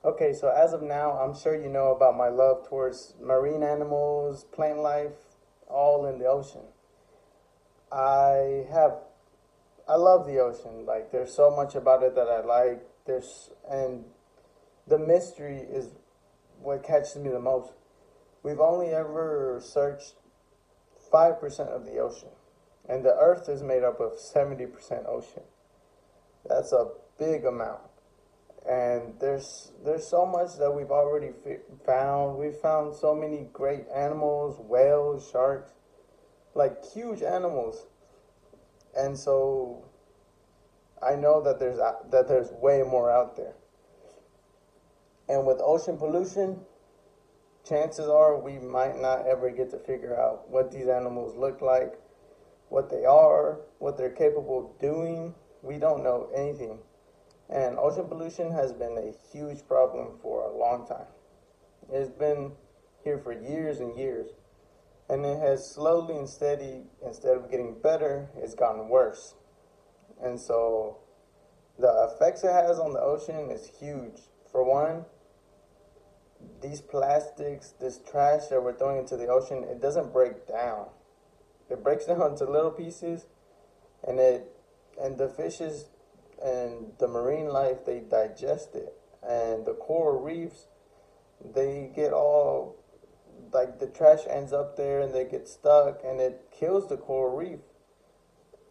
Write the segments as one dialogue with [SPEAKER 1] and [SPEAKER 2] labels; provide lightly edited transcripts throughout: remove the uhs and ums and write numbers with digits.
[SPEAKER 1] Okay, so as of now, I'm sure you know about my love towards marine animals, plant life, all in the ocean. I have, I love the ocean. Like, there's so much about it that I like. And the mystery is what catches me the most. We've only ever searched 5% of the ocean, and the Earth is made up of 70% ocean. That's a big amount. And there's so much that we've already found. We've found so many great animals, whales, sharks, like huge animals. And so I know that there's way more out there. And with ocean pollution, chances are we might not ever get to figure out what these animals look like, what they are, what they're capable of doing. We don't know anything. And ocean pollution has been a huge problem for a long time. It's been here for years and years. And it has slowly and steady, instead of getting better, it's gotten worse. And so the effects it has on the ocean is huge. For one, these plastics, this trash that we're throwing into the ocean, it doesn't break down. It breaks down into little pieces, and the fishes and the marine life, they digest it, and the coral reefs, they get all, like, the trash ends up there and they get stuck and it kills the coral reef.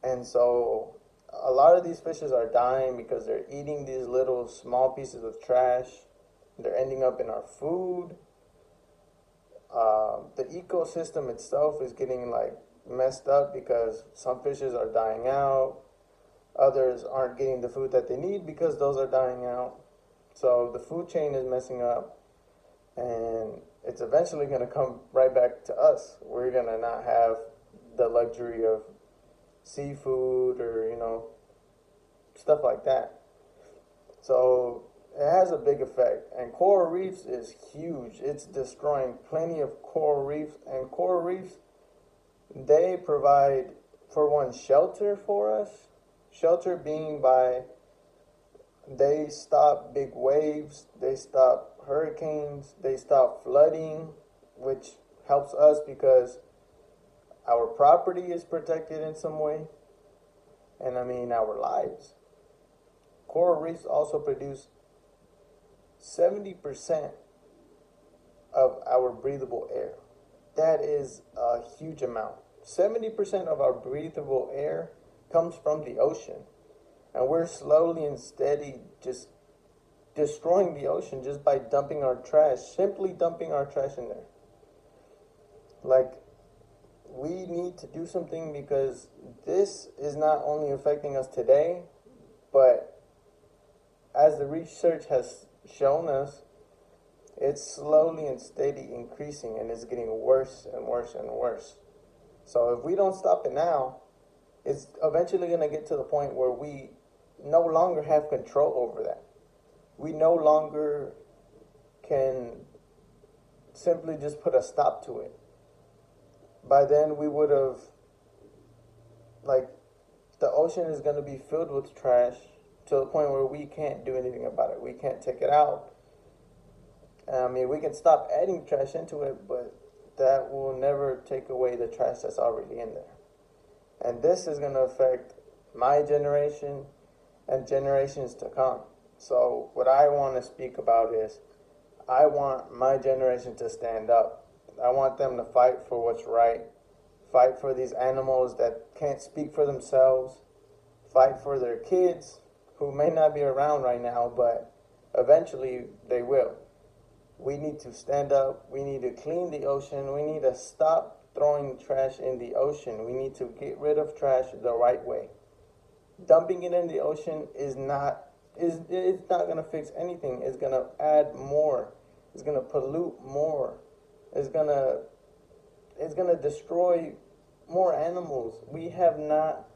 [SPEAKER 1] And so a lot of these fishes are dying because they're eating these little small pieces of trash. They're ending up in our food. The ecosystem itself is getting like messed up because some fishes are dying out. Others aren't getting the food that they need because those are dying out. So the food chain is messing up, and it's eventually going to come right back to us. We're going to not have the luxury of seafood or, stuff like that. So it has a big effect. And coral reefs is huge. It's destroying plenty of coral reefs. And coral reefs, they provide, for one, shelter for us. Shelter being by, they stop big waves, they stop hurricanes, they stop flooding, which helps us because our property is protected in some way. And I mean, our lives. Coral reefs also produce 70% of our breathable air. That is a huge amount. 70% of our breathable air comes from the ocean. And we're slowly and steady just destroying the ocean just by dumping our trash, simply dumping our trash in there. Like, we need to do something because this is not only affecting us today, but as the research has shown us, it's slowly and steady increasing, and it's getting worse and worse and worse. So if we don't stop it now, it's eventually going to get to the point where we no longer have control over that. We no longer can simply just put a stop to it. By then, we would have, like, the ocean is going to be filled with trash to the point where we can't do anything about it. We can't take it out. I mean, we can stop adding trash into it, but that will never take away the trash that's already in there. And this is going to affect my generation and generations to come. So what I want to speak about is I want my generation to stand up. I want them to fight for what's right, fight for these animals that can't speak for themselves, fight for their kids who may not be around right now, but eventually they will. We need to stand up. We need to clean the ocean. We need to stop throwing trash in the ocean. We need to get rid of trash the right way. Dumping it in the ocean is not it's not going to fix anything. It's going to add more. It's going to pollute more. It's going to destroy more animals. We have not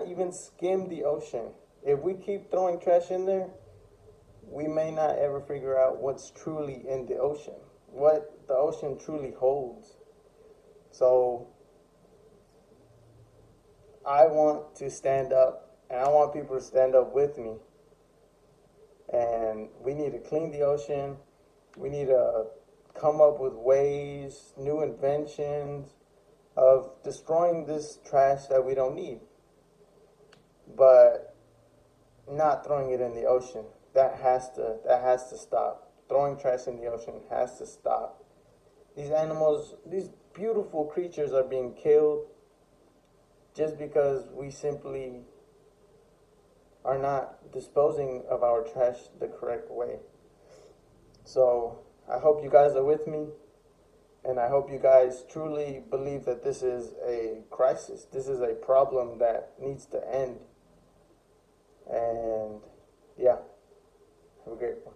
[SPEAKER 1] even skimmed the ocean. If we keep throwing trash in there, we may not ever figure out what's truly in the ocean, what the ocean truly holds. So I want to stand up, and I want people to stand up with me. And we need need to clean the ocean. We need to come up with ways, new inventions of destroying this trash that we don't need, but not throwing it in the ocean. That has to stop. Throwing trash in the ocean has to stop. These animals, these beautiful creatures are being killed just because we simply are not disposing of our trash the correct way. So I hope you guys are with me, and I hope you guys truly believe that this is a crisis. This is a problem that needs to end. And yeah, have a great one.